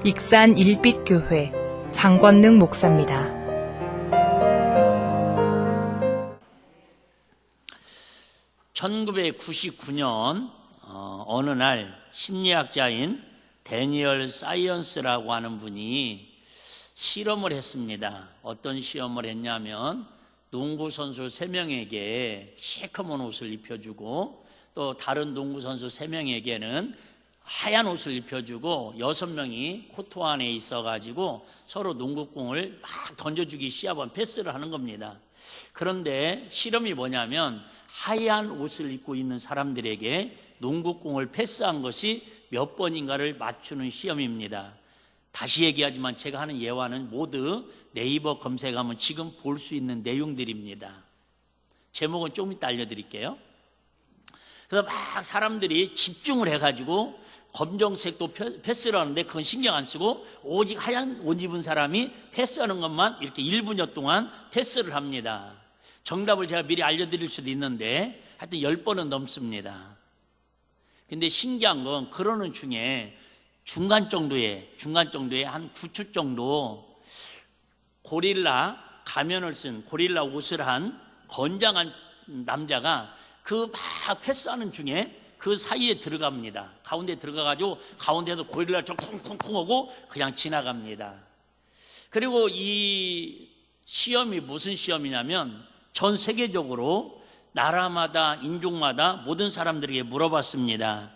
익산 일빛교회 장권능 목사입니다. (1999년) 어느 날 심리학자인 데니얼 사이언스라고 하는 분이 실험을 했습니다. 어떤 시험을 했냐면 농구선수 3명에게 시커먼 옷을 입혀주고 또 다른 농구선수 3명에게는 하얀 옷을 입혀주고 6명이 코트 안에 있어가지고 서로 농구공을 막 던져주기 시합한 패스를 하는 겁니다. 그런데 실험이 뭐냐면 하얀 옷을 입고 있는 사람들에게 농구공을 패스한 것이 몇 번인가를 맞추는 시험입니다. 다시 얘기하지만 제가 하는 예화는 모두 네이버 검색하면 지금 볼 수 있는 내용들입니다. 제목은 조금 이따 알려드릴게요. 그래서 막 사람들이 집중을 해가지고 검정색도 패스를 하는데 그건 신경 안 쓰고 오직 하얀 옷 입은 사람이 패스하는 것만 이렇게 1분여 동안 패스를 합니다. 정답을 제가 미리 알려드릴 수도 있는데 하여튼 10번은 넘습니다. 근데 신기한 건 그러는 중에 중간 정도에 한 9초 정도 고릴라 가면을 쓴 고릴라 옷을 한 건장한 남자가 그 막 패스하는 중에 그 사이에 들어갑니다. 가운데 들어가가지고 가운데도 고릴라를 좀 쿵쿵쿵 하고 그냥 지나갑니다. 그리고 이 시험이 무슨 시험이냐면 전 세계적으로 나라마다 인종마다 모든 사람들에게 물어봤습니다.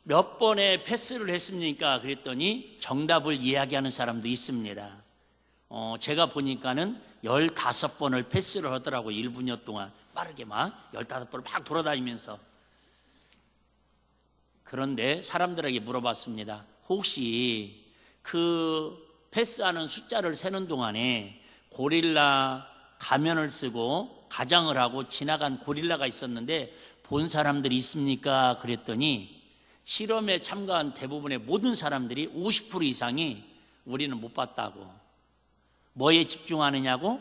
몇 번의 패스를 했습니까? 그랬더니 정답을 이야기하는 사람도 있습니다. 제가 보니까는 15번을 패스를 하더라고요. 1분여 동안 빠르게 막 15번을 막 돌아다니면서. 그런데 사람들에게 물어봤습니다. 혹시 그 패스하는 숫자를 세는 동안에 고릴라 가면을 쓰고 가장을 하고 지나간 고릴라가 있었는데 본 사람들이 있습니까? 그랬더니 실험에 참가한 대부분의 모든 사람들이 50% 이상이 우리는 못 봤다고. 뭐에 집중하느냐고?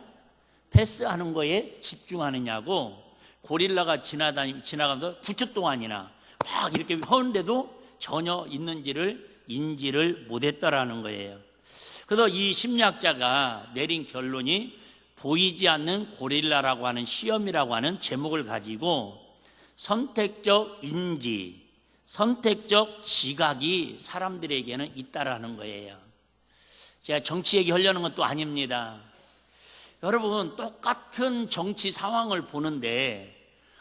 패스하는 거에 집중하느냐고. 고릴라가 지나가면서 9초 동안이나 막 이렇게 하는데도 전혀 있는지를 인지를 못했다라는 거예요. 그래서 이 심리학자가 내린 결론이 보이지 않는 고릴라라고 하는 시험이라고 하는 제목을 가지고 선택적 인지, 선택적 지각이 사람들에게는 있다라는 거예요. 제가 정치 얘기하려는 건 또 아닙니다. 여러분, 똑같은 정치 상황을 보는데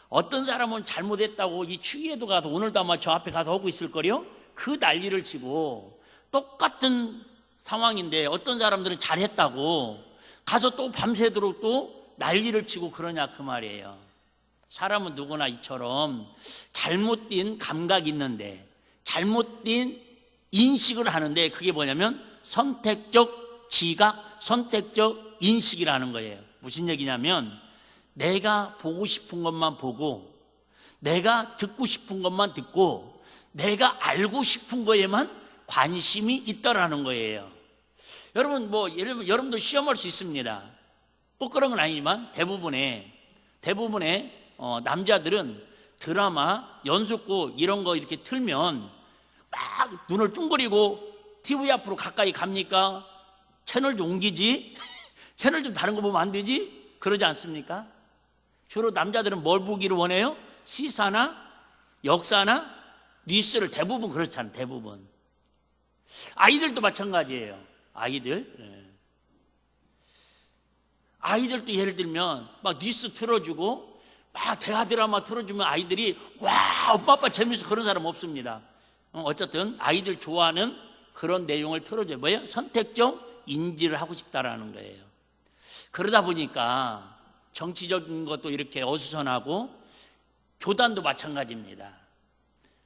어떤 사람은 잘못했다고 이 추위에도 가서 오늘도 아마 저 앞에 가서 하고 있을 거요. 그 난리를 치고 똑같은 상황인데 어떤 사람들은 잘했다고 가서 또 밤새도록 또 난리를 치고 그러냐 그 말이에요. 사람은 누구나 이처럼 잘못된 감각이 있는데 잘못된 인식을 하는데 그게 뭐냐면 선택적 지각, 선택적 인식이라는 거예요. 무슨 얘기냐면 내가 보고 싶은 것만 보고 내가 듣고 싶은 것만 듣고 내가 알고 싶은 거에만 관심이 있다라는 거예요. 여러분 예를 들면 여러분도 시험할 수 있습니다. 꼭 그런 건 아니지만 대부분의 남자들은 드라마, 연속곡 이런 거 이렇게 틀면 막 눈을 쫑그리고 TV 앞으로 가까이 갑니까? 채널 좀 옮기지? 채널 좀 다른 거 보면 안 되지? 그러지 않습니까? 주로 남자들은 뭘 보기를 원해요? 시사나 역사나 뉴스를 대부분 그렇잖아요. 대부분. 아이들도 마찬가지예요. 아이들도 예를 들면 막 뉴스 틀어주고 막 대화 드라마 틀어주면 아이들이 와 엄마 아빠 재밌어 그런 사람 없습니다. 어쨌든 아이들 좋아하는 그런 내용을 틀어줘요. 뭐예요? 선택적 인지를 하고 싶다라는 거예요. 그러다 보니까 정치적인 것도 이렇게 어수선하고 교단도 마찬가지입니다.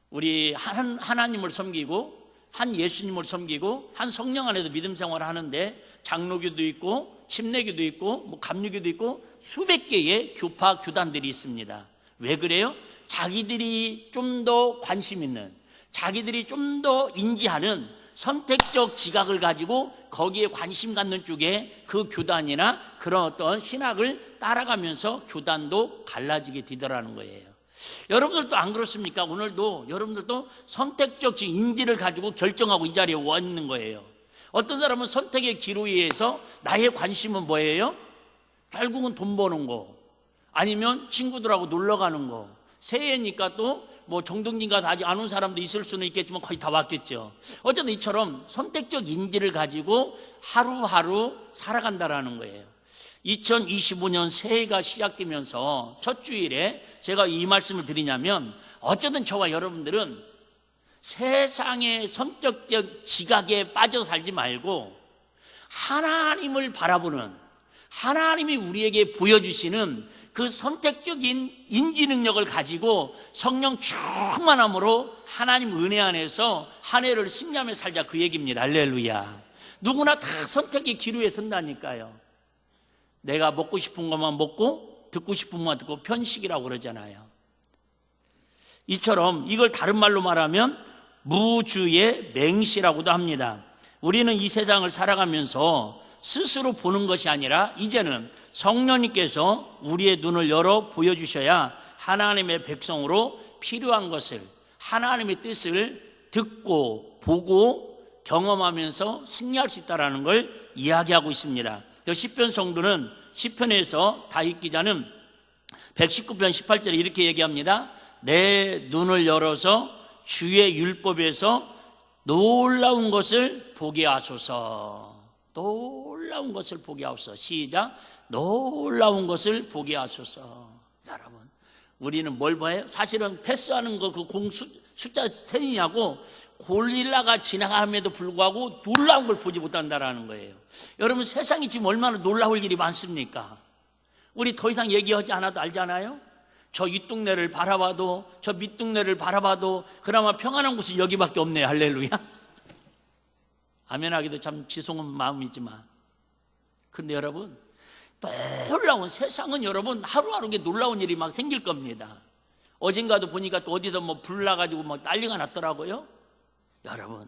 우리 하나님을 섬기고 한 예수님을 섬기고 한 성령 안에서 믿음 생활을 하는데 장로교도 있고 침례교도 있고 뭐 감리교도 있고 수백 개의 교파 교단들이 있습니다. 왜 그래요? 자기들이 좀 더 관심 있는, 자기들이 좀 더 인지하는 선택적 지각을 가지고 거기에 관심 갖는 쪽에 그 교단이나 그런 어떤 신학을 따라가면서 교단도 갈라지게 되더라는 거예요. 여러분들도 안 그렇습니까? 오늘도 여러분들도 선택적 인지를 가지고 결정하고 이 자리에 와 있는 거예요. 어떤 사람은 선택의 기로에 의해서 나의 관심은 뭐예요? 결국은 돈 버는 거, 아니면 친구들하고 놀러 가는 거. 새해니까 또 뭐 정동진과 아직 안 온 사람도 있을 수는 있겠지만 거의 다 왔겠죠. 어쨌든 이처럼 선택적 인지를 가지고 하루하루 살아간다라는 거예요. 2025년 새해가 시작되면서 첫 주일에 제가 이 말씀을 드리냐면, 어쨌든 저와 여러분들은 세상의 선택적 지각에 빠져 살지 말고 하나님을 바라보는, 하나님이 우리에게 보여주시는 그 선택적인 인지 능력을 가지고 성령 충만함으로 하나님 은혜 안에서 한 해를 승리하며 살자, 그 얘기입니다. 할렐루야. 누구나 다 선택의 기로에 선다니까요. 내가 먹고 싶은 것만 먹고 듣고 싶은 것만 듣고 편식이라고 그러잖아요. 이처럼 이걸 다른 말로 말하면 무주의 맹시라고도 합니다. 우리는 이 세상을 살아가면서 스스로 보는 것이 아니라 이제는 성령님께서 우리의 눈을 열어 보여주셔야 하나님의 백성으로 필요한 것을, 하나님의 뜻을 듣고 보고 경험하면서 승리할 수 있다는 걸 이야기하고 있습니다. 시편 성도는 시편에서 다윗 기자는 119편 18절에 이렇게 얘기합니다. 내 눈을 열어서 주의 율법에서 놀라운 것을 보게 하소서. 놀라운 것을 보게 하소서. 시작. 놀라운 것을 보게 하소서. 여러분, 우리는 뭘 봐요? 사실은 패스하는 거, 그 공 숫자 세느냐고 골릴라가 지나감에도 불구하고 놀라운 걸 보지 못한다라는 거예요. 여러분, 세상이 지금 얼마나 놀라울 일이 많습니까? 우리 더 이상 얘기하지 않아도 알잖아요. 저 윗동네를 바라봐도, 저 밑동네를 바라봐도 그나마 평안한 곳이 여기밖에 없네요. 할렐루야. 아멘하기도 참 지송한 마음이지만, 근데 여러분, 놀라운 세상은 여러분 하루하루게 놀라운 일이 막 생길 겁니다. 어젠가도 보니까 또 어디서 뭐 불 나가지고 막 난리가 났더라고요. 여러분,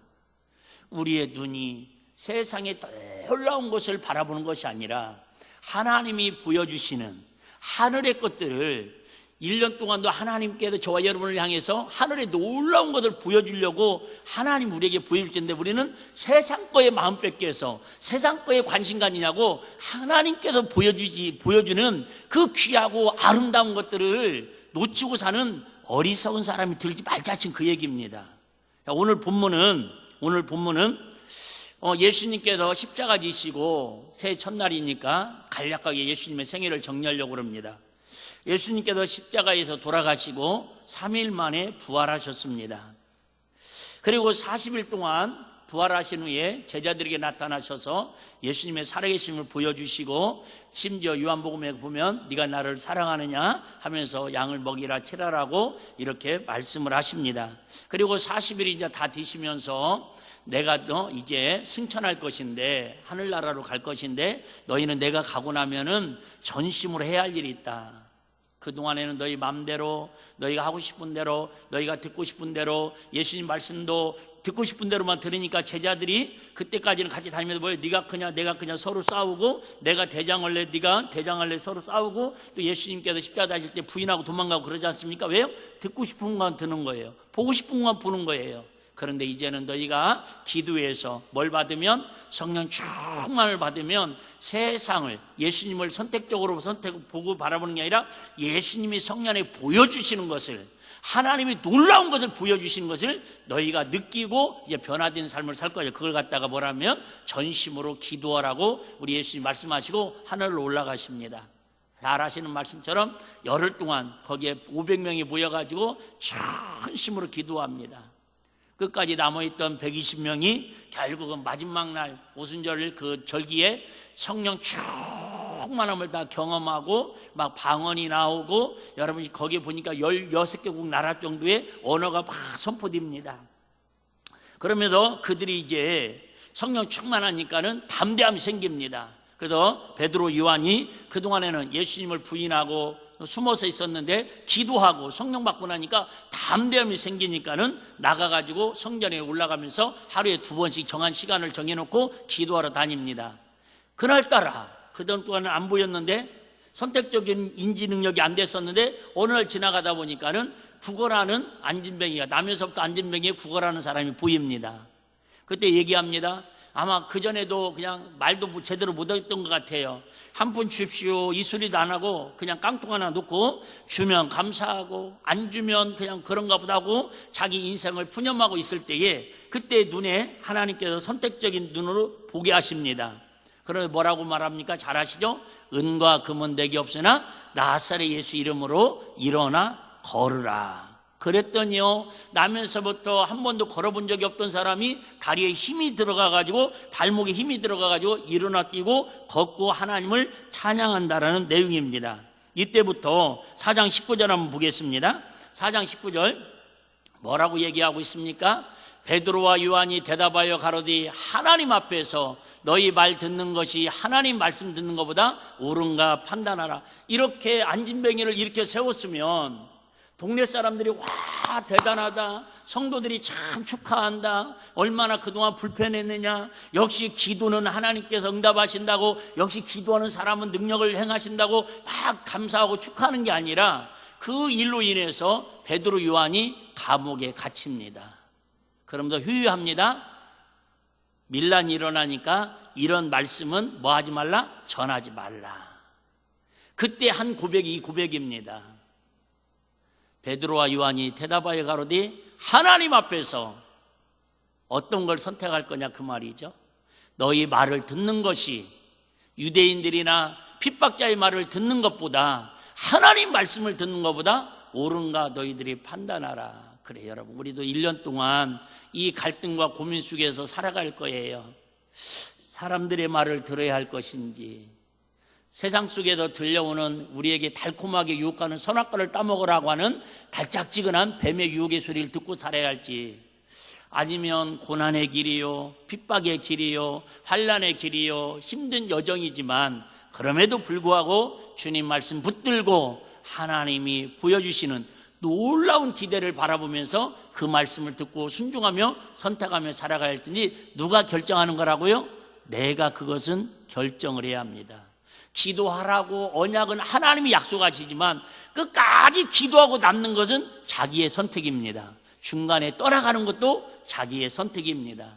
우리의 눈이 세상의 놀라운 것을 바라보는 것이 아니라 하나님이 보여주시는 하늘의 것들을 1년 동안도 하나님께서 저와 여러분을 향해서 하늘의 놀라운 것을 보여주려고 하나님 우리에게 보여줄 텐데, 우리는 세상 거에 마음 뺏겨서 세상 거에 관심 가지냐고 하나님께서 보여주는 그 귀하고 아름다운 것들을 놓치고 사는 어리석은 사람이 들지 말자, 지금 그 얘기입니다. 오늘 본문은 예수님께서 십자가 지시고 새해 첫날이니까 간략하게 예수님의 생애를 정리하려고 합니다. 예수님께서 십자가에서 돌아가시고 3일 만에 부활하셨습니다. 그리고 40일 동안 부활하신 후에 제자들에게 나타나셔서 예수님의 살아계심을 보여주시고, 심지어 요한복음에 보면 네가 나를 사랑하느냐 하면서 양을 먹이라 치라라고 이렇게 말씀을 하십니다. 그리고 40일이 이제 다 되시면서 내가 너 이제 승천할 것인데, 하늘나라로 갈 것인데, 너희는 내가 가고 나면은 전심으로 해야 할 일이 있다. 그동안에는 너희 마음대로, 너희가 하고 싶은 대로, 너희가 듣고 싶은 대로, 예수님 말씀도 듣고 싶은 대로만 들으니까 제자들이 그때까지는 같이 다니면서 뭐예요? 네가 크냐 내가 크냐 서로 싸우고, 내가 대장할래 네가 대장할래 서로 싸우고, 또 예수님께서 십자가 다실 때 부인하고 도망가고 그러지 않습니까? 왜요? 듣고 싶은 것만 듣는 거예요. 보고 싶은 것만 보는 거예요. 그런데 이제는 너희가 기도해서 뭘 받으면, 성령 충만을 받으면 세상을, 예수님을 선택적으로 보고 바라보는 게 아니라 예수님이 성령에 보여주시는 것을, 하나님이 놀라운 것을 보여주시는 것을 너희가 느끼고 이제 변화된 삶을 살 거예요. 그걸 갖다가 뭐라면 전심으로 기도하라고 우리 예수님 말씀하시고 하늘로 올라가십니다. 잘 아시는 말씀처럼 열흘 동안 거기에 500명이 모여가지고 전심으로 기도합니다. 끝까지 남아있던 120명이 결국은 마지막 날 오순절 그 절기에 성령 충만함을 다 경험하고 막 방언이 나오고, 여러분이 거기에 보니까 16개국 나라 정도의 언어가 막 선포됩니다. 그러면서 그들이 이제 성령 충만하니까는 담대함이 생깁니다. 그래서 베드로, 요한이 그동안에는 예수님을 부인하고 숨어서 있었는데 기도하고 성령 받고 나니까 담대함이 생기니까는 나가가지고 성전에 올라가면서 하루에 2번씩 정한 시간을 정해놓고 기도하러 다닙니다. 그날따라 그동안 동안은 안 보였는데, 선택적인 인지 능력이 안 됐었는데, 어느 날 지나가다 보니까는 구걸하는 안진뱅이가, 남에서부터 안진뱅이에 구걸하는 사람이 보입니다. 그때 얘기합니다. 아마 그전에도 그냥 말도 제대로 못했던 것 같아요. 한 푼 주십시오 이 소리도 안 하고 그냥 깡통 하나 놓고 주면 감사하고 안 주면 그냥 그런가 보다 하고 자기 인생을 푸념하고 있을 때에 그때 눈에 하나님께서 선택적인 눈으로 보게 하십니다. 그래서 뭐라고 말합니까? 잘 아시죠? 은과 금은 내게 없으나 나사렛 예수 이름으로 일어나 걸으라. 그랬더니요, 나면서부터 한 번도 걸어본 적이 없던 사람이 다리에 힘이 들어가가지고 발목에 힘이 들어가가지고 일어나 뛰고 걷고 하나님을 찬양한다라는 내용입니다. 이때부터 4장 19절 한번 보겠습니다. 4장 19절 뭐라고 얘기하고 있습니까? 베드로와 요한이 대답하여 가로되 하나님 앞에서 너희 말 듣는 것이 하나님 말씀 듣는 것보다 옳은가 판단하라. 이렇게 안진뱅이를 이렇게 세웠으면 동네 사람들이 와 대단하다, 성도들이 참 축하한다, 얼마나 그동안 불편했느냐, 역시 기도는 하나님께서 응답하신다고, 역시 기도하는 사람은 능력을 행하신다고 막 감사하고 축하하는 게 아니라 그 일로 인해서 베드로 요한이 감옥에 갇힙니다. 그러면서 휴유합니다. 밀란이 일어나니까 이런 말씀은 뭐 하지 말라? 전하지 말라. 그때 한 고백이 이 고백입니다. 베드로와 요한이 대답하여 가로되 하나님 앞에서 어떤 걸 선택할 거냐 그 말이죠. 너희 말을 듣는 것이 유대인들이나 핍박자의 말을 듣는 것보다 하나님 말씀을 듣는 것보다 옳은가 너희들이 판단하라. 그래 여러분, 우리도 1년 동안 이 갈등과 고민 속에서 살아갈 거예요. 사람들의 말을 들어야 할 것인지, 세상 속에서 들려오는 우리에게 달콤하게 유혹하는 선악과를 따먹으라고 하는 달짝지근한 뱀의 유혹의 소리를 듣고 살아야 할지, 아니면 고난의 길이요, 핍박의 길이요, 환난의 길이요, 힘든 여정이지만 그럼에도 불구하고 주님 말씀 붙들고 하나님이 보여주시는 놀라운 기대를 바라보면서 그 말씀을 듣고 순종하며 선택하며 살아가야 할지 누가 결정하는 거라고요? 내가 그것은 결정을 해야 합니다. 기도하라고 언약은 하나님이 약속하시지만 끝까지 기도하고 남는 것은 자기의 선택입니다. 중간에 떠나가는 것도 자기의 선택입니다.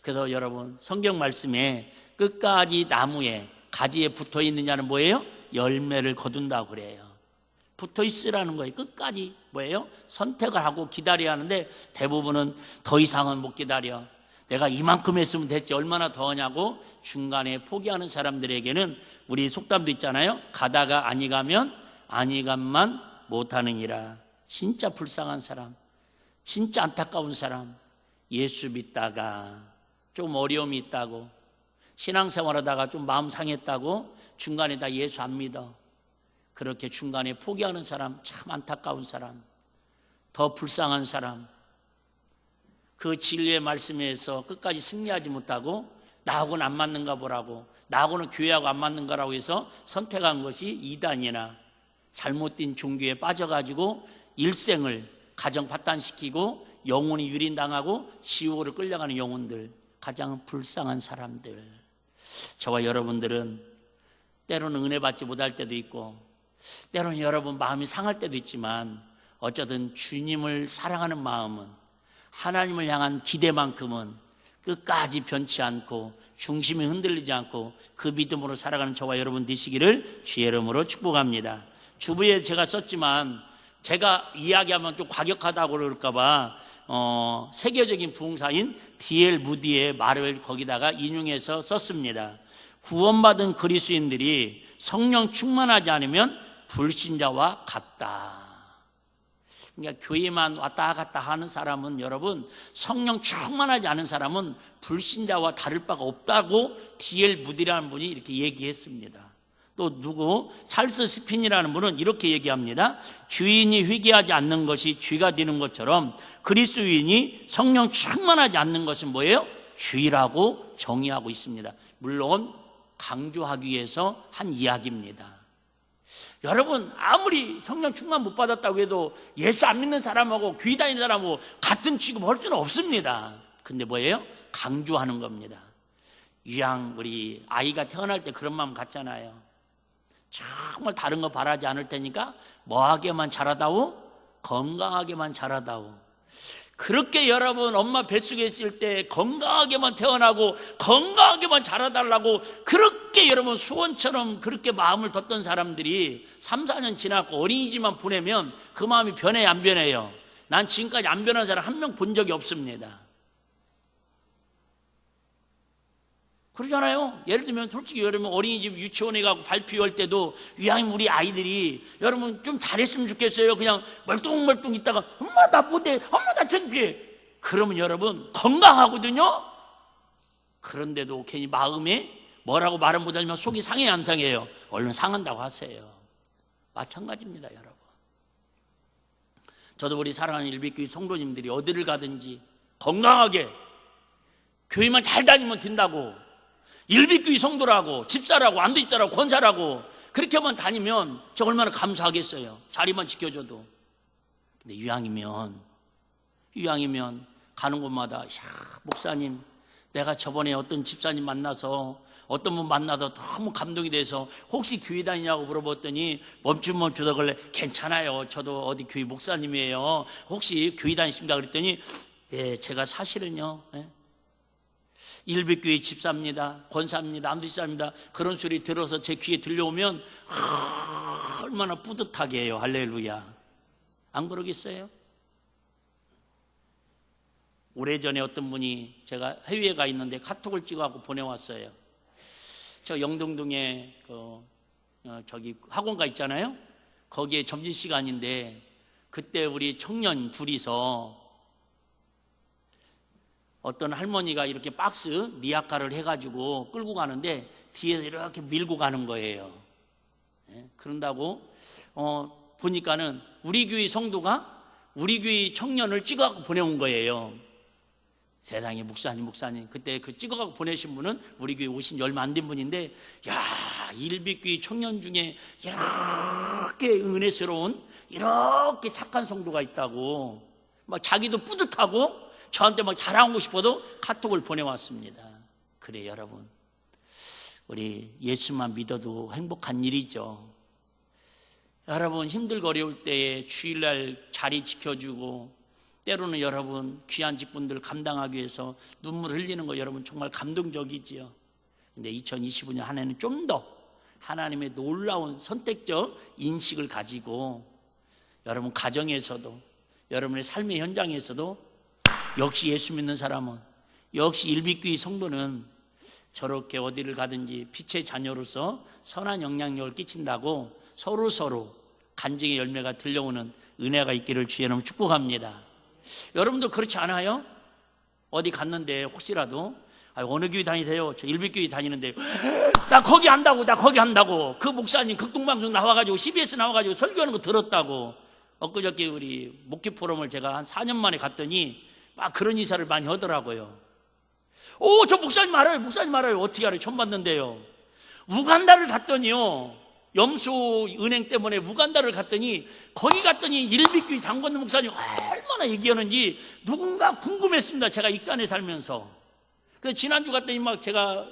그래서 여러분, 성경 말씀에 끝까지 나무에 가지에 붙어 있느냐는 뭐예요? 열매를 거둔다고 그래요. 붙어 있으라는 거예요. 끝까지 뭐예요? 선택을 하고 기다려야 하는데 대부분은 더 이상은 못 기다려. 내가 이만큼 했으면 됐지 얼마나 더 하냐고 중간에 포기하는 사람들에게는 우리 속담도 있잖아요. 가다가 아니 가면 아니 감만 못하느니라. 진짜 불쌍한 사람, 진짜 안타까운 사람, 예수 믿다가 좀 어려움이 있다고, 신앙생활하다가 좀 마음 상했다고 중간에 다 예수 안 믿어. 그렇게 중간에 포기하는 사람, 참 안타까운 사람, 더 불쌍한 사람, 그 진리의 말씀에서 끝까지 승리하지 못하고 나하고는 안 맞는가 보라고, 나하고는 교회하고 안 맞는 거라고 해서 선택한 것이 이단이나 잘못된 종교에 빠져가지고 일생을 가정 파탄시키고 영혼이 유린당하고 지옥으로 끌려가는 영혼들, 가장 불쌍한 사람들. 저와 여러분들은 때로는 은혜 받지 못할 때도 있고 때로는 여러분 마음이 상할 때도 있지만 어쩌든 주님을 사랑하는 마음은, 하나님을 향한 기대만큼은 끝까지 변치 않고 중심이 흔들리지 않고 그 믿음으로 살아가는 저와 여러분 되시기를 주의 이름으로 축복합니다. 주부에 제가 썼지만 제가 이야기하면 좀 과격하다고 그럴까 봐 세계적인 부흥사인 D.L. 무디의 말을 거기다가 인용해서 썼습니다. 구원받은 그리스도인들이 성령 충만하지 않으면 불신자와 같다. 그러니까 교회만 왔다 갔다 하는 사람은, 여러분, 성령 충만하지 않은 사람은 불신자와 다를 바가 없다고 D.L. 무디라는 분이 이렇게 얘기했습니다. 또 누구? 찰스 스핀이라는 분은 이렇게 얘기합니다. 주인이 회개하지 않는 것이 죄가 되는 것처럼 그리스도인이 성령 충만하지 않는 것은 뭐예요? 죄라고 정의하고 있습니다. 물론 강조하기 위해서 한 이야기입니다. 여러분, 아무리 성령 충만 못 받았다고 해도 예수 안 믿는 사람하고 교회 다니는 사람하고 같은 취급할 수는 없습니다. 근데 뭐예요? 강조하는 겁니다. 유양 우리 아이가 태어날 때 그런 마음 갖잖아요. 정말 다른 거 바라지 않을 테니까 뭐하게만 자라다오? 건강하게만 자라다오. 그렇게 여러분 엄마 뱃속에 있을 때 건강하게만 태어나고 건강하게만 자라달라고 그렇게 여러분 소원처럼 그렇게 마음을 뒀던 사람들이 3, 4년 지나고 어린이집만 보내면 그 마음이 변해요, 안 변해요? 난 지금까지 안 변한 사람 한 명 본 적이 없습니다. 그러잖아요. 예를 들면 솔직히 여러분 어린이집 유치원에 가고 발표할 때도 이왕이면 우리 아이들이 여러분 좀 잘했으면 좋겠어요. 그냥 멀뚱멀뚱 있다가 엄마 나 못해, 엄마 나 창피해, 그러면 여러분 건강하거든요. 그런데도 괜히 마음에 뭐라고 말은 못하지만 속이 상해요, 안 상해요? 얼른 상한다고 하세요. 마찬가지입니다, 여러분. 저도 우리 사랑하는 일비교회 성도님들이 어디를 가든지 건강하게 교회만 잘 다니면 된다고, 일비교회 성도라고 집사라고 안도집사라고 권사라고 그렇게만 다니면 저 얼마나 감사하겠어요. 자리만 지켜줘도. 근데 이왕이면 가는 곳마다 야, 목사님 내가 저번에 어떤 집사님 만나서 어떤 분 만나서 너무 감동이 돼서 혹시 교회 다니냐고 물어봤더니 멈춤하길래 괜찮아요, 저도 어디 교회 목사님이에요, 혹시 교회 다니십니까? 그랬더니 예, 제가 사실은요 일비교회 집사입니다, 권사입니다, 안도집사입니다. 그런 소리 들어서 제 귀에 들려오면 얼마나 뿌듯하게 해요. 할렐루야. 안 그러겠어요? 오래전에 어떤 분이, 제가 해외에 가 있는데 카톡을 찍어갖고 보내왔어요. 저 영동동에 저기 학원가 있잖아요. 거기에 점심시간인데 그때 우리 청년 둘이서 어떤 할머니가 이렇게 박스 리아카를 해가지고 끌고 가는데 뒤에서 이렇게 밀고 가는 거예요. 그런다고 보니까는 우리 교회 성도가 우리 교회 청년을 찍어갖고 보내온 거예요. 세상에, 목사님 그때 그 찍어갖고 보내신 분은 우리 교회 오신 지 얼마 안 된 분인데, 야, 일비교회 청년 중에 이렇게 은혜스러운 이렇게 착한 성도가 있다고 막 자기도 뿌듯하고 저한테 막 자랑하고 싶어도 카톡을 보내왔습니다. 그래 여러분, 우리 예수만 믿어도 행복한 일이죠. 여러분 힘들고 어려울 때에 주일날 자리 지켜주고 때로는 여러분 귀한 직분들 감당하기 위해서 눈물 흘리는 거 여러분 정말 감동적이지요. 근데 2025년 한 해는 좀 더 하나님의 놀라운 선택적 인식을 가지고 여러분 가정에서도 여러분의 삶의 현장에서도 역시 예수 믿는 사람은, 역시 일비교회 성도는 저렇게 어디를 가든지 빛의 자녀로서 선한 영향력을 끼친다고 서로 간증의 열매가 들려오는 은혜가 있기를 주의 이름으로 축복합니다. 여러분도 그렇지 않아요? 어디 갔는데 혹시라도 어느 교회 다니세요? 저 일비교회 다니는데 나 거기 한다고 그 목사님 극동방송 나와가지고 CBS 나와가지고 설교하는 거 들었다고. 엊그저께 우리 목회 포럼을 제가 한 4년 만에 갔더니 막 그런 이사를 많이 하더라고요. 저 목사님 알아요. 어떻게 알아요? 처음 봤는데요. 우간다를 갔더니요, 염소 은행 때문에 우간다를 갔더니 거기 갔더니 일비교회 장관님 목사님 얼마나 얘기하는지 누군가 궁금했습니다. 제가 익산에 살면서. 그래서 지난주 갔더니 막 제가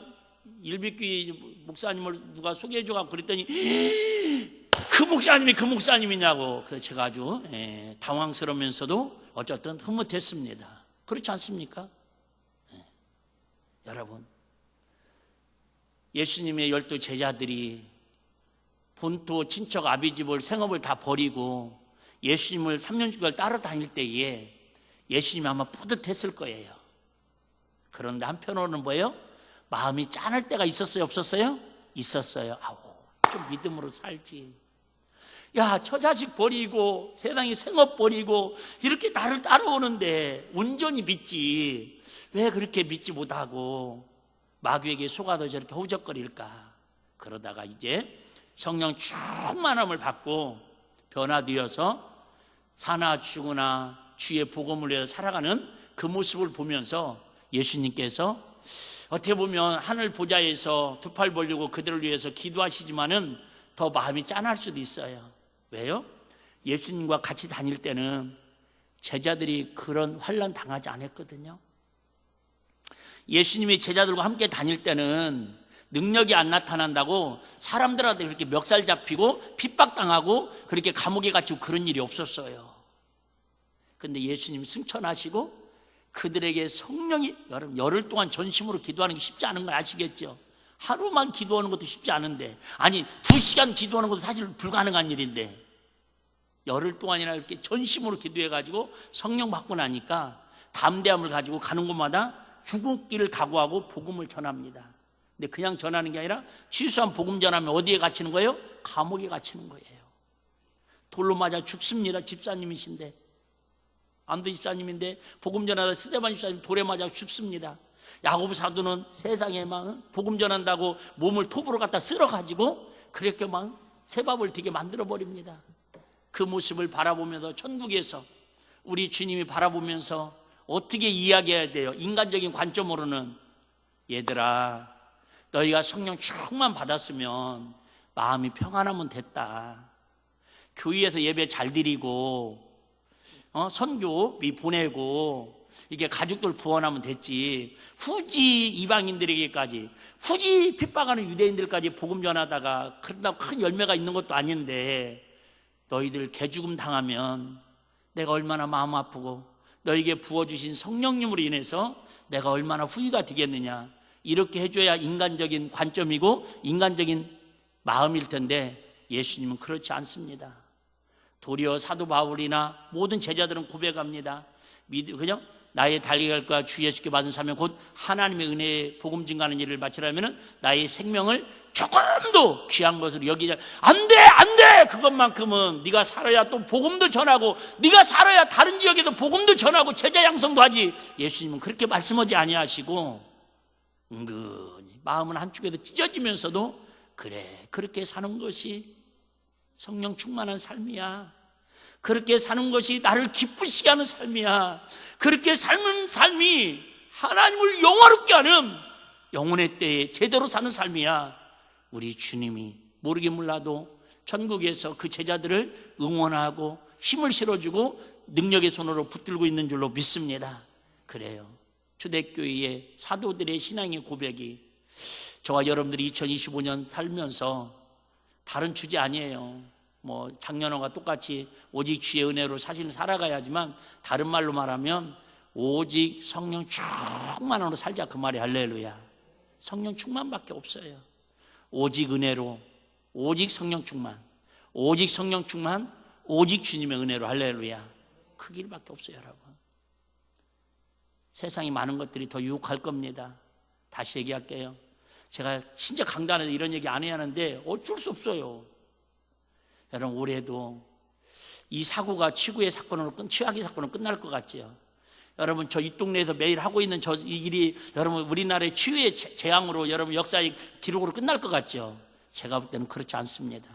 일비교회 목사님을 누가 소개해 줘가지고 그랬더니 그 목사님이냐고. 그래서 제가 아주 당황스러우면서도 어쨌든 흐뭇했습니다. 그렇지 않습니까? 여러분, 예수님의 12 제자들이 본토 친척 아비집을 생업을 다 버리고 예수님을 3년 6개월 따라다닐 때에 예수님이 아마 뿌듯했을 거예요. 그런데 한편으로는 뭐예요? 마음이 짠할 때가 있었어요, 없었어요? 있었어요. 좀 믿음으로 살지. 야, 저 자식 버리고 세상에 생업 버리고 이렇게 나를 따라오는데 온전히 믿지, 왜 그렇게 믿지 못하고 마귀에게 속아서 저렇게 허우적거릴까? 그러다가 이제 성령 충만함을 받고 변화되어서 사나 죽으나 주의 복음을 위해서 살아가는 그 모습을 보면서 예수님께서 어떻게 보면 하늘 보좌에서 두 팔 벌리고 그들을 위해서 기도하시지만은 더 마음이 짠할 수도 있어요. 왜요? 예수님과 같이 다닐 때는 제자들이 그런 환난 당하지 않았거든요. 예수님이 제자들과 함께 다닐 때는 능력이 안 나타난다고 사람들한테 그렇게 멱살 잡히고 핍박당하고 그렇게 감옥에 갇히고 그런 일이 없었어요. 근데 예수님이 승천하시고 그들에게 성령이, 여러분 열흘 동안 전심으로 기도하는 게 쉽지 않은 거 아시겠죠? 하루만 기도하는 것도 쉽지 않은데, 아니 2시간 기도하는 것도 사실 불가능한 일인데 열흘 동안이나 이렇게 전심으로 기도해가지고 성령 받고 나니까 담대함을 가지고 가는 곳마다 죽을 길을 각오하고 복음을 전합니다. 근데 그냥 전하는 게 아니라 취소한 복음 전하면 어디에 갇히는 거예요? 감옥에 갇히는 거예요. 돌로 맞아 죽습니다. 집사님이신데, 안도 집사님인데 복음 전하다 스데반 집사님 돌에 맞아 죽습니다. 야고보 사도는 세상에 막 복음 전한다고 몸을 톱으로 갖다 쓸어가지고 그렇게 막 새밥을 되게 만들어버립니다. 그 모습을 바라보면서 천국에서 우리 주님이 바라보면서 어떻게 이야기해야 돼요? 인간적인 관점으로는, 얘들아 너희가 성령 충만 받았으면 마음이 평안하면 됐다. 교회에서 예배 잘 드리고 선교비 보내고 이게 가족들 구원하면 됐지, 굳이 이방인들에게까지, 굳이 핍박하는 유대인들까지 복음 전하다가 그런다고 큰 열매가 있는 것도 아닌데 너희들 개죽음 당하면 내가 얼마나 마음 아프고 너에게 부어주신 성령님으로 인해서 내가 얼마나 후회가 되겠느냐. 이렇게 해줘야 인간적인 관점이고 인간적인 마음일 텐데 예수님은 그렇지 않습니다. 도리어 사도 바울이나 모든 제자들은 고백합니다. 그냥 나의 달려갈 과 주 예수께 받은 사명 곧 하나님의 은혜의 복음 증가하는 일을 바치려면 나의 생명을 조금도 귀한 것으로 여기지 안돼. 그것만큼은 네가 살아야 또 복음도 전하고, 네가 살아야 다른 지역에도 복음도 전하고 제자 양성도 하지. 예수님은 그렇게 말씀하지 아니하시고 은근히 마음은 한쪽에도 찢어지면서도 그래, 그렇게 사는 것이 성령 충만한 삶이야. 그렇게 사는 것이 나를 기쁘시게 하는 삶이야. 그렇게 삶은 삶이 하나님을 영화롭게 하는 영혼의 때에 제대로 사는 삶이야. 우리 주님이 모르게 몰라도 천국에서 그 제자들을 응원하고 힘을 실어주고 능력의 손으로 붙들고 있는 줄로 믿습니다. 그래요. 초대교회의 사도들의 신앙의 고백이 저와 여러분들이 2025년 살면서 다른 주제 아니에요. 뭐 작년과 똑같이 오직 주의 은혜로 사실은 살아가야지만, 다른 말로 말하면 오직 성령 충만으로 살자, 그 말이 할렐루야. 성령 충만밖에 없어요. 오직 은혜로, 오직 성령 충만, 오직 성령 충만, 오직 주님의 은혜로, 할렐루야. 그 길밖에 없어요. 여러분, 세상이 많은 것들이 더 유혹할 겁니다. 다시 얘기할게요. 제가 진짜 강단에서 이런 얘기 안 해야 하는데 어쩔 수 없어요. 여러분, 올해도 이 사고가 최악의 사건으로 끝날 것 같지요. 여러분, 저 이 동네에서 매일 하고 있는 저 일이 여러분 우리나라의 치유의 재앙으로 여러분 역사의 기록으로 끝날 것 같죠. 제가 볼 때는 그렇지 않습니다.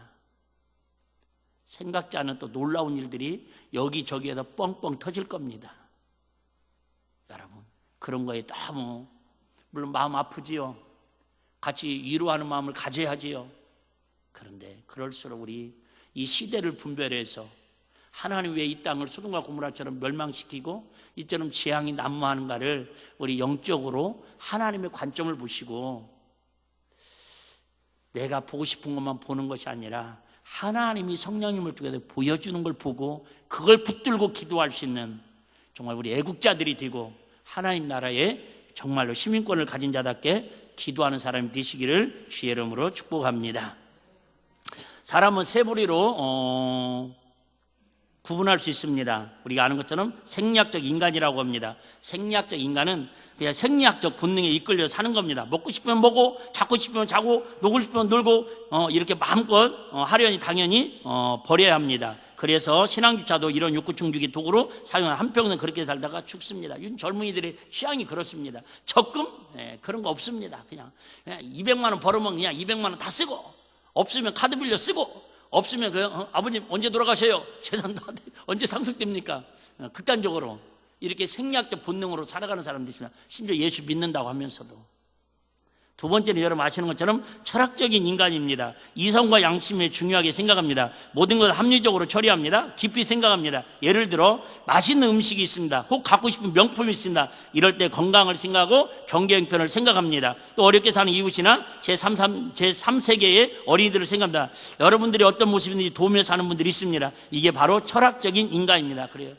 생각지 않은 또 놀라운 일들이 여기저기에서 뻥뻥 터질 겁니다. 여러분, 그런 거에 너무 물론 마음 아프지요. 같이 위로하는 마음을 가져야지요. 그런데 그럴수록 우리 이 시대를 분별해서 하나님 왜 이 땅을 소돔과 고모라처럼 멸망시키고 이처럼 재앙이 난무하는가를 우리 영적으로 하나님의 관점을 보시고, 내가 보고 싶은 것만 보는 것이 아니라 하나님이 성령님을 통해서 보여주는 걸 보고 그걸 붙들고 기도할 수 있는 정말 우리 애국자들이 되고 하나님 나라에 정말로 시민권을 가진 자답게 기도하는 사람이 되시기를 주의 이름으로 축복합니다. 사람은 세 부류로 구분할 수 있습니다. 우리가 아는 것처럼 생리학적 인간이라고 합니다. 생리학적 인간은 그냥 생리학적 본능에 이끌려 사는 겁니다. 먹고 싶으면 먹고, 자고 싶으면 자고, 놀고 싶으면 놀고, 이렇게 마음껏 하려니 당연히 버려야 합니다. 그래서 신앙주차도 이런 육구충주기 도구로 사용한, 한평생 그렇게 살다가 죽습니다. 요즘 젊은이들의 취향이 그렇습니다. 적금? 네, 그런 거 없습니다. 그냥 200만 원 벌으면 그냥 200만 원 다 쓰고, 없으면 카드 빌려 쓰고, 없으면 아버님 언제 돌아가셔요? 재산도 언제 상속됩니까? 극단적으로 이렇게 생리학적 본능으로 살아가는 사람들이 있습니다. 심지어 예수 믿는다고 하면서도. 두 번째는 여러분 아시는 것처럼 철학적인 인간입니다. 이성과 양심을 중요하게 생각합니다. 모든 것을 합리적으로 처리합니다. 깊이 생각합니다. 예를 들어 맛있는 음식이 있습니다. 혹 갖고 싶은 명품이 있습니다. 이럴 때 건강을 생각하고 경계 형편을 생각합니다. 또 어렵게 사는 이웃이나 제3세계의 어린이들을 생각합니다. 여러분들이 어떤 모습인지 도우며 사는 분들이 있습니다. 이게 바로 철학적인 인간입니다. 그래요.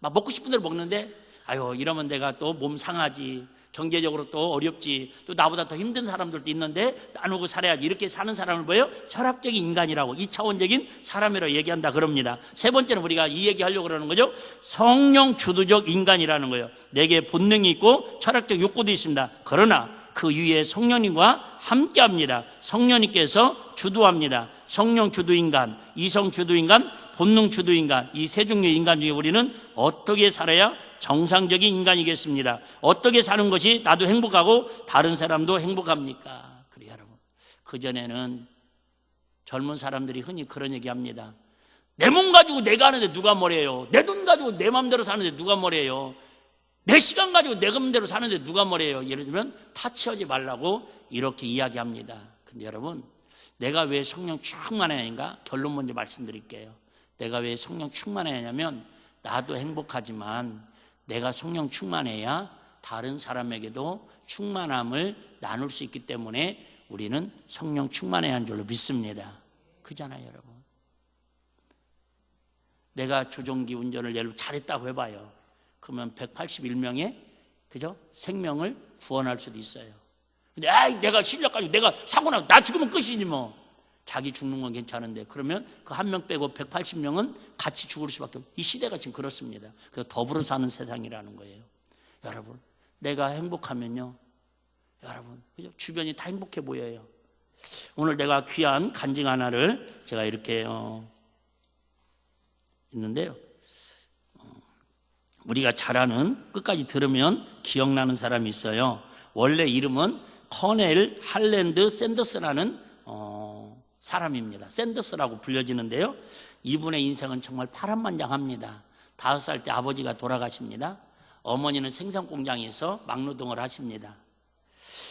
막 먹고 싶은 대로 먹는데 아유 이러면 내가 또 몸 상하지, 경제적으로 또 어렵지, 또 나보다 더 힘든 사람들도 있는데 나누고 살아야지, 이렇게 사는 사람을 뭐예요? 철학적인 인간이라고, 2차원적인 사람이라고 얘기한다 그럽니다. 세 번째는 우리가 이 얘기하려고 그러는 거죠. 성령 주도적 인간이라는 거예요. 내게 본능이 있고 철학적 욕구도 있습니다. 그러나 그 위에 성령님과 함께합니다. 성령님께서 주도합니다. 성령 주도인간, 이성 주도인간, 본능 주도인간, 이 세 종류의 인간 중에 우리는 어떻게 살아야 정상적인 인간이겠습니다. 어떻게 사는 것이 나도 행복하고 다른 사람도 행복합니까? 그래요 여러분, 그전에는 젊은 사람들이 흔히 그런 얘기합니다. 내 몸 가지고 내가 하는데 누가 뭐래요? 내 돈 가지고 내 맘대로 사는데 누가 뭐래요? 내 시간 가지고 내 맘대로 사는데 누가 뭐래요? 예를 들면 타치하지 말라고 이렇게 이야기합니다. 근데 여러분, 내가 왜 성령 충만해야 하는가? 결론 먼저 말씀드릴게요. 내가 왜 성령 충만해야 하냐면, 나도 행복하지만 내가 성령 충만해야 다른 사람에게도 충만함을 나눌 수 있기 때문에 우리는 성령 충만해야 하는 줄로 믿습니다. 그잖아요 여러분. 내가 조종기 운전을 예를 잘했다고 해봐요. 그러면 181명의 그죠? 생명을 구원할 수도 있어요. 근데 내가 실력 가지고 내가 사고 나고 나 죽으면 끝이지 뭐. 자기 죽는 건 괜찮은데 그러면 그 한 명 빼고 180명은 같이 죽을 수밖에 없어요. 이 시대가 지금 그렇습니다. 그래서 더불어 사는 세상이라는 거예요. 여러분, 내가 행복하면요, 여러분 그죠? 주변이 다 행복해 보여요. 오늘 내가 귀한 간증 하나를 제가 이렇게 있는데요, 우리가 잘 아는, 끝까지 들으면 기억나는 사람이 있어요. 원래 이름은 커넬 할랜드 샌더스라는 사람입니다. 샌더스라고 불려지는데요, 이분의 인생은 정말 파란만장합니다. 5살 때 아버지가 돌아가십니다. 어머니는 생산공장에서 막노동을 하십니다.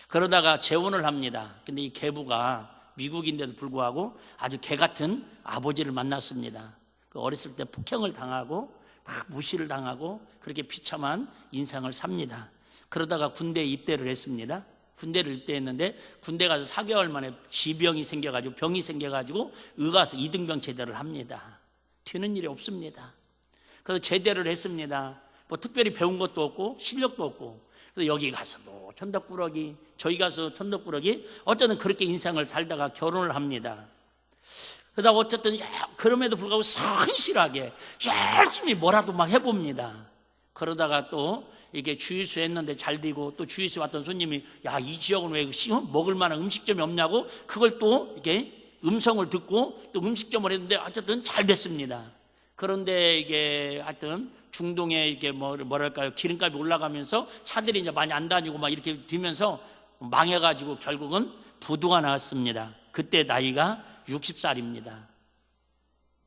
그러다가 재혼을 합니다. 근데 이 계부가 미국인데도 불구하고 아주 개 같은 아버지를 만났습니다. 어렸을 때 폭행을 당하고 막 무시를 당하고 그렇게 비참한 인생을 삽니다. 그러다가 군대에 입대를 했습니다. 군대를 입대했는데 군대 가서 4개월 만에 지병이 생겨가지고, 병이 생겨가지고 의가서 2등병 제대를 합니다. 튀는 일이 없습니다. 그래서 제대를 했습니다. 뭐 특별히 배운 것도 없고 실력도 없고, 그래서 여기 가서도 천덕꾸러기, 저기 가서 천덕꾸러기, 어쨌든 그렇게 인생을 살다가 결혼을 합니다. 그러다 어쨌든 그럼에도 불구하고 성실하게 열심히 뭐라도 막 해봅니다. 그러다가 또 이렇게 주유소 했는데 잘 되고, 또 주유소 왔던 손님이 야, 이 지역은 왜 먹을 만한 음식점이 없냐고, 그걸 또 이렇게 음성을 듣고 또 음식점을 했는데 어쨌든 잘 됐습니다. 그런데 이게 하여튼 중동에 이게 뭐랄까요, 기름값이 올라가면서 차들이 이제 많이 안 다니고 막 이렇게 되면서 망해가지고 결국은 부도가 나왔습니다. 그때 나이가 60살입니다.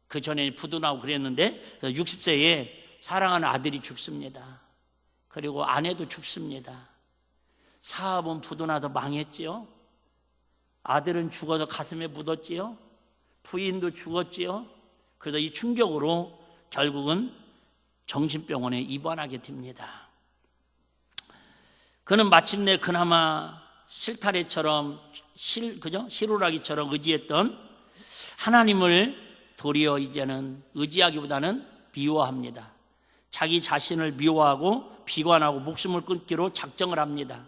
그 전에 부도 나고 그랬는데 60세에 사랑하는 아들이 죽습니다. 그리고 아내도 죽습니다. 사업은 부도나도 망했지요. 아들은 죽어서 가슴에 묻었지요. 부인도 죽었지요. 그래서 이 충격으로 결국은 정신병원에 입원하게 됩니다. 그는 마침내 그나마 실타래처럼 실오라기처럼 의지했던 하나님을 도리어 이제는 의지하기보다는 미워합니다. 자기 자신을 미워하고 비관하고 목숨을 끊기로 작정을 합니다.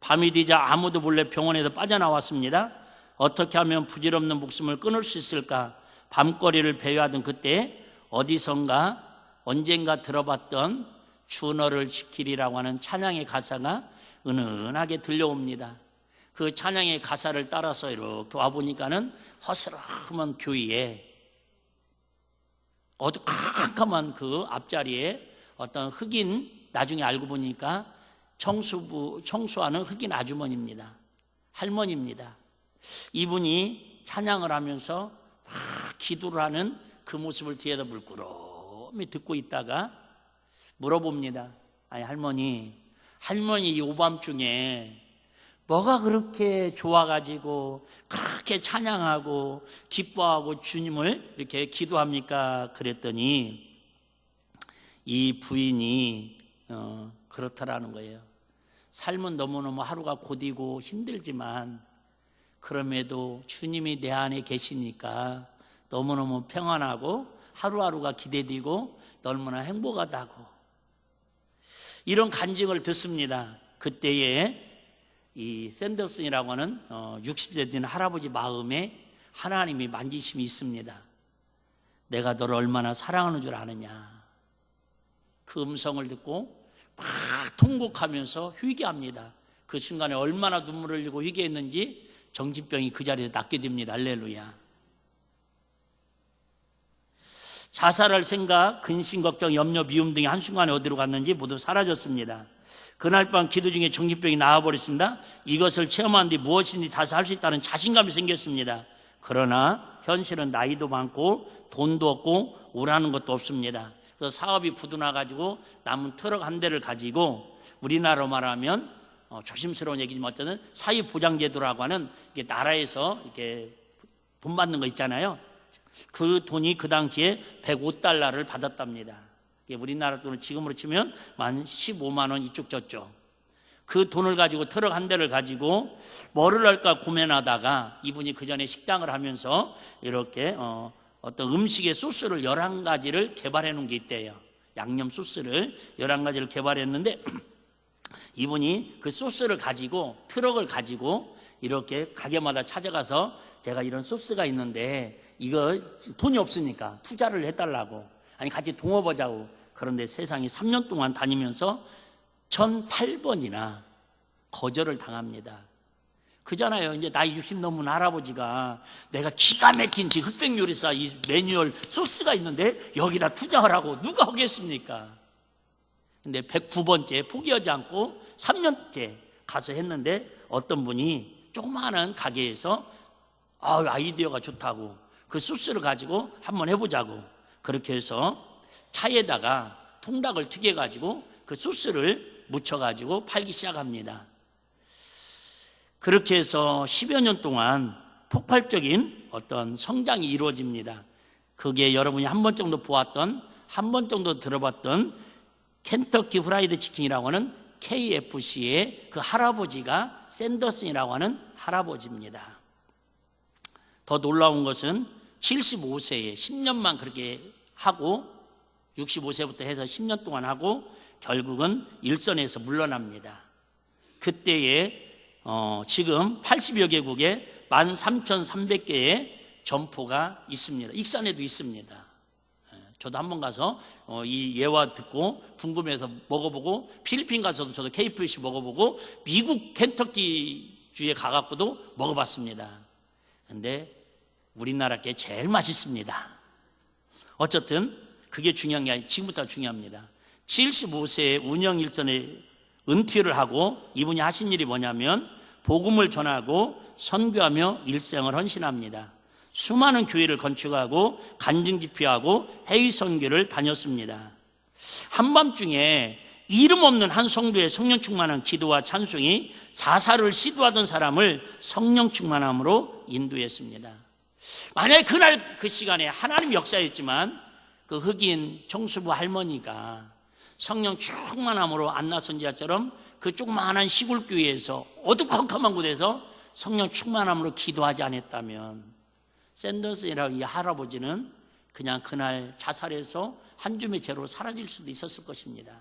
밤이 되자 아무도 몰래 병원에서 빠져나왔습니다. 어떻게 하면 부질없는 목숨을 끊을 수 있을까? 밤거리를 배회하던 그때 어디선가 언젠가 들어봤던 주 너를 지키리라고 하는 찬양의 가사가 은은하게 들려옵니다. 그 찬양의 가사를 따라서 이렇게 와보니까는 허스름한 교회에 어두컴컴한 그 앞자리에 어떤 흑인, 나중에 알고 보니까 청소하는 흑인 아주머니입니다. 할머니입니다. 이분이 찬양을 하면서 막 기도를 하는 그 모습을 뒤에다 물끄러미 듣고 있다가 물어봅니다. 아니 할머니 이 오밤중에 뭐가 그렇게 좋아가지고 그렇게 찬양하고 기뻐하고 주님을 이렇게 기도합니까? 그랬더니 이 부인이 그렇다라는 거예요. 삶은 너무너무 하루가 고되고 힘들지만 그럼에도 주님이 내 안에 계시니까 너무너무 평안하고 하루하루가 기대되고 너무나 행복하다고 이런 간증을 듣습니다. 그때에 이 샌더슨이라고 하는 60세 된 할아버지 마음에 하나님이 만지심이 있습니다. 내가 너를 얼마나 사랑하는 줄 아느냐. 그 음성을 듣고 막 통곡하면서 회개합니다. 그 순간에 얼마나 눈물을 흘리고 회개했는지 정신병이 그 자리에 낫게 됩니다. 할렐루야. 자살할 생각, 근심, 걱정, 염려, 미움 등이 한순간에 어디로 갔는지 모두 사라졌습니다. 그날 밤 기도 중에 정신병이 나와버렸습니다. 이것을 체험한 뒤 무엇인지 다시 할 수 있다는 자신감이 생겼습니다. 그러나 현실은 나이도 많고 돈도 없고 오라는 것도 없습니다. 그래서 사업이 부도나가지고 남은 트럭 한 대를 가지고 우리나라로 말하면 조심스러운 얘기지만 어쨌든 사회보장제도라고 하는 이게 나라에서 이렇게 돈 받는 거 있잖아요. 그 돈이 그 당시에 105달러를 받았답니다. 우리나라 돈을 지금으로 치면 만 15만 원 이쪽 저쪽. 그 돈을 가지고 트럭 한 대를 가지고 뭐를 할까 고민하다가 이분이 그 전에 식당을 하면서 이렇게 어떤 음식의 소스를 11가지를 개발해 놓은 게 있대요. 양념 소스를 11가지를 개발했는데 이분이 그 소스를 가지고 트럭을 가지고 이렇게 가게마다 찾아가서 제가 이런 소스가 있는데 이거 돈이 없으니까 투자를 해달라고, 아니 같이 동업하자고. 그런데 세상에 3년 동안 다니면서 1008번이나 거절을 당합니다. 그잖아요. 이제 나이 60 넘은 할아버지가 내가 기가 막힌 흑백 요리사 이 매뉴얼 소스가 있는데 여기다 투자하라고 누가 하겠습니까? 근데 109번째 포기하지 않고 3년째 가서 했는데 어떤 분이 조그마한 가게에서 아이디어가 좋다고 그 소스를 가지고 한번 해보자고 그렇게 해서 차에다가 통닭을 튀겨가지고 그 소스를 묻혀가지고 팔기 시작합니다. 그렇게 해서 10여 년 동안 폭발적인 어떤 성장이 이루어집니다. 그게 여러분이 한 번 정도 보았던, 한 번 정도 들어봤던 켄터키 프라이드 치킨이라고 하는 KFC의 그 할아버지가 샌더슨이라고 하는 할아버지입니다. 더 놀라운 것은 75세에 10년만 그렇게 하고 65세부터 해서 10년 동안 하고 결국은 일선에서 물러납니다. 그때에 지금 80여 개국에 13,300개의 점포가 있습니다. 익산에도 있습니다. 저도 한번 가서 이 예화 듣고 궁금해서 먹어보고, 필리핀 가서도 저도 KFC 먹어보고, 미국 켄터키 주에 가갖고도 먹어봤습니다. 근데 우리나라 게 제일 맛있습니다. 어쨌든 그게 중요한 게 아니라 지금부터 중요합니다. 75세에 운영 일선에 은퇴를 하고 이분이 하신 일이 뭐냐면 복음을 전하고 선교하며 일생을 헌신합니다. 수많은 교회를 건축하고 간증 집회하고 해외 선교를 다녔습니다. 한밤중에 이름 없는 한 성도의 성령 충만한 기도와 찬송이 자살을 시도하던 사람을 성령 충만함으로 인도했습니다. 만약에 그날 그 시간에 하나님 역사였지만 그 흑인 청수부 할머니가 성령 충만함으로 안나 선지자처럼 그 조그마한 시골 교회에서 어두컴컴한 곳에서 성령 충만함으로 기도하지 않았다면 샌더슨이라고 이 할아버지는 그냥 그날 자살해서 한 줌의 죄로 사라질 수도 있었을 것입니다.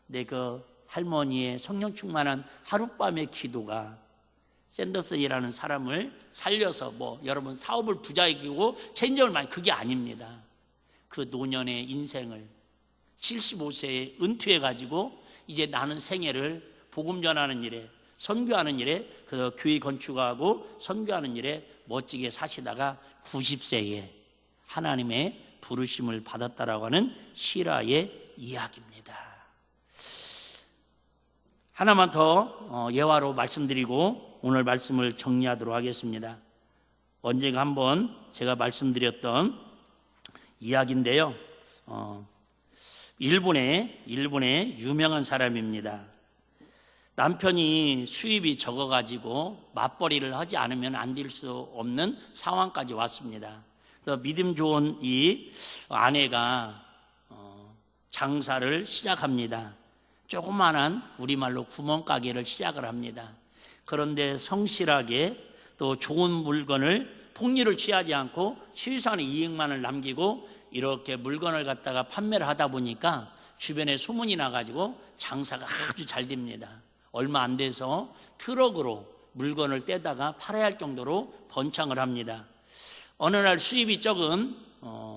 근데 그 할머니의 성령 충만한 하룻밤의 기도가 샌더슨이라는 사람을 살려서 여러분 사업을 부자이기고 체인점을 많이, 그게 아닙니다. 그 노년의 인생을 75세에 은퇴해가지고 이제 나는 생애를 복음 전하는 일에, 선교하는 일에, 그 교회 건축하고 선교하는 일에 멋지게 사시다가 90세에 하나님의 부르심을 받았다라고 하는 실화의 이야기입니다. 하나만 더 예화로 말씀드리고 오늘 말씀을 정리하도록 하겠습니다. 언젠가 한번 제가 말씀드렸던 이야기인데요. 일본의 유명한 사람입니다. 남편이 수입이 적어가지고 맞벌이를 하지 않으면 안 될 수 없는 상황까지 왔습니다. 그래서 믿음 좋은 이 아내가 장사를 시작합니다. 조그마한 우리말로 구멍가게를 시작을 합니다. 그런데 성실하게 또 좋은 물건을 폭리를 취하지 않고 최소한의 이익만을 남기고 이렇게 물건을 갖다가 판매를 하다 보니까 주변에 소문이 나가지고 장사가 아주 잘 됩니다. 얼마 안 돼서 트럭으로 물건을 떼다가 팔아야 할 정도로 번창을 합니다. 어느 날 수입이 적은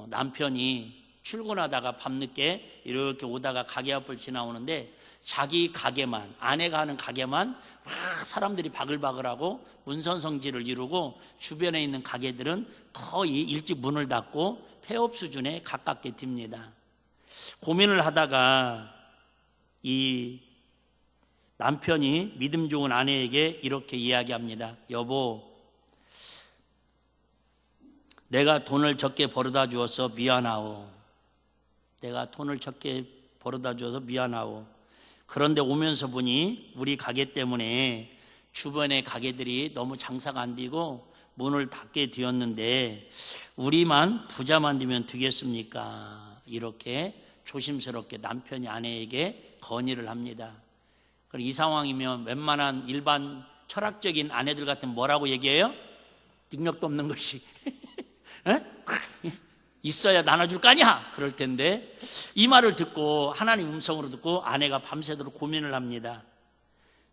남편이 출근하다가 밤늦게 이렇게 오다가 가게 앞을 지나오는데 자기 가게만, 아내가 하는 가게만 막 사람들이 바글바글하고 문선성지를 이루고 주변에 있는 가게들은 거의 일찍 문을 닫고 폐업 수준에 가깝게 듭니다. 고민을 하다가 이 남편이 믿음 좋은 아내에게 이렇게 이야기합니다. 여보, 내가 돈을 적게 벌어다 주어서 미안하오. 내가 돈을 적게 벌어다 주어서 미안하오. 그런데 오면서 보니 우리 가게 때문에 주변의 가게들이 너무 장사가 안 되고 문을 닫게 되었는데 우리만 부자만 되면 되겠습니까? 이렇게 조심스럽게 남편이 아내에게 건의를 합니다. 그럼 이 상황이면 웬만한 일반 철학적인 아내들 같으면 뭐라고 얘기해요? 능력도 없는 것이 있어야 나눠줄 거 아니야? 그럴 텐데 이 말을 듣고 하나님 음성으로 듣고 아내가 밤새도록 고민을 합니다.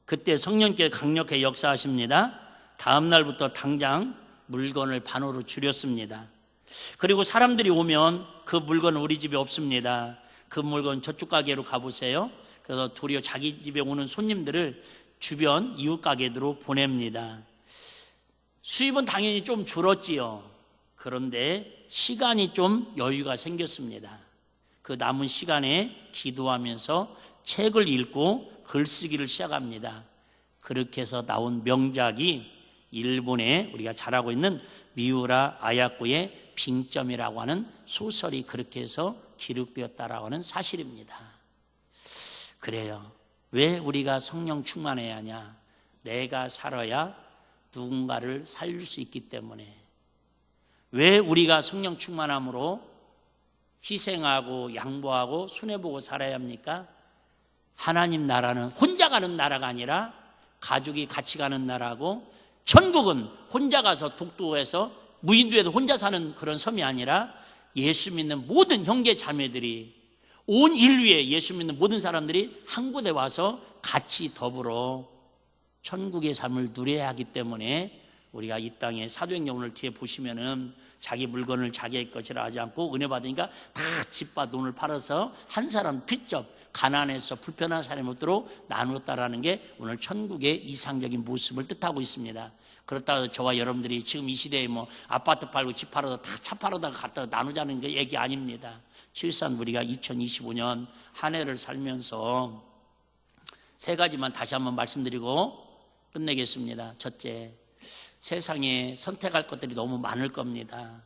그때 성령께서 강력하게 역사하십니다. 다음 날부터 당장 물건을 반으로 줄였습니다. 그리고 사람들이 오면 그 물건은 우리 집에 없습니다. 그 물건 저쪽 가게로 가보세요. 그래서 도리어 자기 집에 오는 손님들을 주변 이웃 가게로 보냅니다. 수입은 당연히 좀 줄었지요. 그런데 시간이 좀 여유가 생겼습니다. 그 남은 시간에 기도하면서 책을 읽고 글쓰기를 시작합니다. 그렇게 해서 나온 명작이 일본에 우리가 잘 알고 있는 미우라 아야코의 빙점이라고 하는 소설이 그렇게 해서 기록되었다라고 하는 사실입니다. 그래요. 왜 우리가 성령 충만해야 하냐? 내가 살아야 누군가를 살릴 수 있기 때문에. 왜 우리가 성령 충만함으로 희생하고 양보하고 손해보고 살아야 합니까? 하나님 나라는 혼자 가는 나라가 아니라 가족이 같이 가는 나라고, 천국은 혼자 가서 독도에서 무인도에도 혼자 사는 그런 섬이 아니라 예수 믿는 모든 형제 자매들이, 온 인류에 예수 믿는 모든 사람들이 한 곳에 와서 같이 더불어 천국의 삶을 누려야 하기 때문에 우리가 이 땅에 사도행전 오늘 뒤에 보시면은 자기 물건을 자기의 것이라 하지 않고 은혜 받으니까 다 집과 돈을 팔아서 한 사람 빚접 가난해서 불편한 사람이 없도록 나누었다라는 게 오늘 천국의 이상적인 모습을 뜻하고 있습니다. 그렇다고 저와 여러분들이 지금 이 시대에 뭐 아파트 팔고 집 팔아서 다 차 팔아다가 갖다가 나누자는 게 얘기 아닙니다. 실상 우리가 2025년 한 해를 살면서 세 가지만 다시 한번 말씀드리고 끝내겠습니다. 첫째, 세상에 선택할 것들이 너무 많을 겁니다.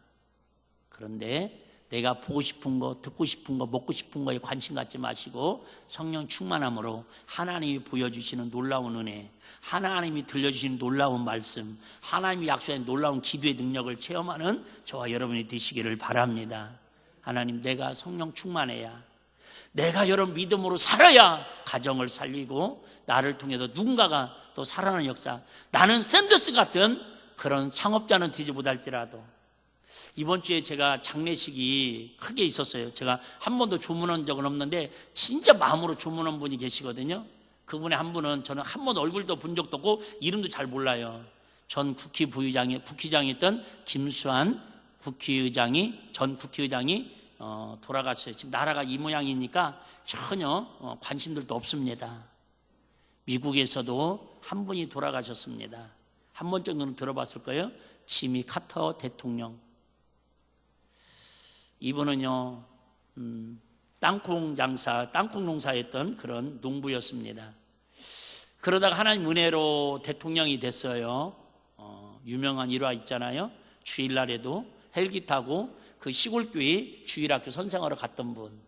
그런데 내가 보고 싶은 거, 듣고 싶은 거, 먹고 싶은 거에 관심 갖지 마시고 성령 충만함으로 하나님이 보여주시는 놀라운 은혜, 하나님이 들려주시는 놀라운 말씀, 하나님이 약속한 놀라운 기도의 능력을 체험하는 저와 여러분이 되시기를 바랍니다. 하나님, 내가 성령 충만해야, 내가 여러분 믿음으로 살아야 가정을 살리고 나를 통해서 누군가가 또 살아나는 역사, 나는 샌더스 같은 그런 창업자는 되지 못할지라도. 이번 주에 제가 장례식이 크게 있었어요. 제가 한 번도 조문한 적은 없는데 진짜 마음으로 조문한 분이 계시거든요. 그분의 한 분은 저는 한 번 얼굴도 본 적도 없고 이름도 잘 몰라요. 전 국회의장이었던 김수환 전 국회의장이 돌아갔어요. 지금 나라가 이 모양이니까 전혀 관심들도 없습니다. 미국에서도 한 분이 돌아가셨습니다. 한 번 정도는 들어봤을 거예요. 지미 카터 대통령. 이분은요, 땅콩 농사했던 그런 농부였습니다. 그러다가 하나님 은혜로 대통령이 됐어요. 유명한 일화 있잖아요. 주일날에도 헬기 타고 그 시골교회 주일학교 선생하러 갔던 분.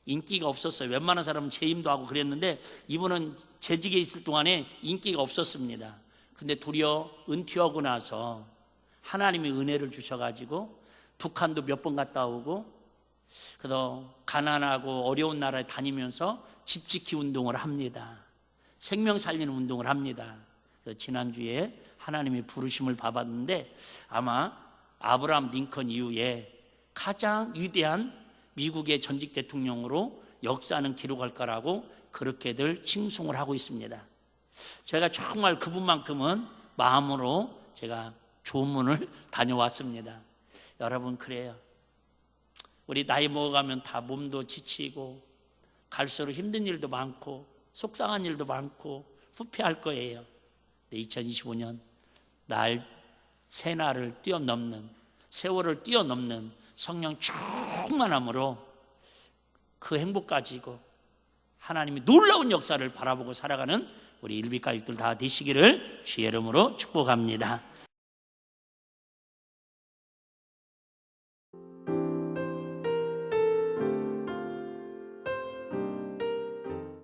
인기가 없었어요. 웬만한 사람은 재임도 하고 그랬는데 이분은 재직에 있을 동안에 인기가 없었습니다. 근데 도리어 은퇴하고 나서 하나님이 은혜를 주셔가지고 북한도 몇 번 갔다 오고, 그래서 가난하고 어려운 나라에 다니면서 집 지키 운동을 합니다. 생명 살리는 운동을 합니다. 그래서 지난주에 하나님의 부르심을 받았는데 아마 아브라함 링컨 이후에 가장 위대한 미국의 전직 대통령으로 역사는 기록할 거라고 그렇게들 칭송을 하고 있습니다. 제가 정말 그분만큼은 마음으로 제가 조문을 다녀왔습니다. 여러분, 그래요. 우리 나이 먹어가면 다 몸도 지치고 갈수록 힘든 일도 많고 속상한 일도 많고 후회할 거예요. 2025년 새날을 뛰어넘는, 세월을 뛰어넘는 성령 충만함으로 그 행복 가지고 하나님이 놀라운 역사를 바라보고 살아가는 우리 일비가족들 다 되시기를 주의 이름으로 축복합니다.